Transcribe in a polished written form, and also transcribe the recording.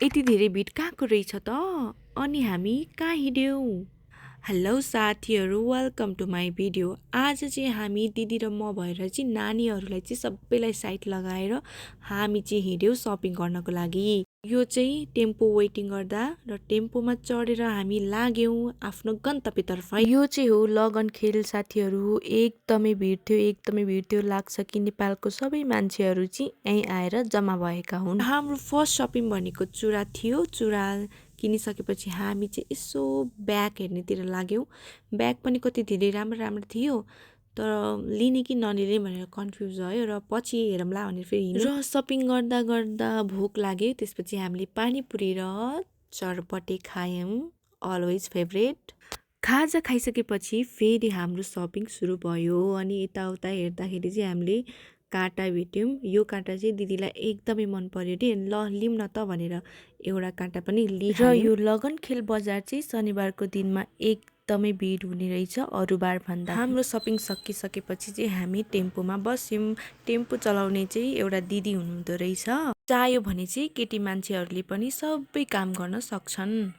यति धेरै भिड कहाँको रहेछ त? अनि हामी कहाँ हिँड्यौं? हेलो साथीहरू, वेलकम टु माई भिडियो। आज चाहिँ हामी दिदी र म भएर चाहिँ नानीहरूलाई चाहिँ सबैलाई साइड लगाएर हामी चाहिँ हिँड्यौँ सपिङ गर्नको लागि। यो चाहिँ टेम्पो वेटिङ गर्दा र टेम्पोमा चढेर हामी लाग्यौँ आफ्नो गन्तव्यतर्फ। यो चाहिँ हो लगनखेल साथीहरू। एकदमै भिड थियो लाग्छ कि नेपालको सबै मान्छेहरू चाहिँ यहीँ आएर जम्मा भएका हुन्। हाम्रो फर्स्ट सपिङ भनेको चुरा थियो। चुरा किनिसकेपछि हामी चाहिँ यसो ब्याग हेर्नेतिर लाग्यौँ। ब्याग पनि कति धेरै राम्रो थियो, तर लिने कि नलिने भनेर कन्फ्युज भयो र पछि हेरौँला भनेर फेरि हिँड्यौँ। र सपिङ गर्दा गर्दा भोक लाग्यो। त्यसपछि हामीले पानीपुरी र चरपटे खायौँ, अलवेज फेभरेट। खाजा खाइसकेपछि फेरि हाम्रो सपिङ सुरु भयो। अनि यताउता हेर्दाखेरि चाहिँ हामीले काँटा भेट्यौँ। यो काँटा चाहिँ दिदीलाई एकदमै मन पर्यो रे, ल लिउँ न त भनेर एउटा काँटा पनि लिहाल्यौँ। र यो लगनखेल बजार चाहिँ शनिबारको दिनमा एकदमै भिड हुने रहेछ अरू बार भन्दा। हाम्रो सपिङ सकिसकेपछि चाहिँ हामी टेम्पोमा बस्यौँ। टेम्पो चलाउने चाहिँ एउटा दिदी हुनुहुँदो रहेछ। चाह्यो भने चाहिँ केटी मान्छेहरूले पनि सबै काम गर्न सक्छन्।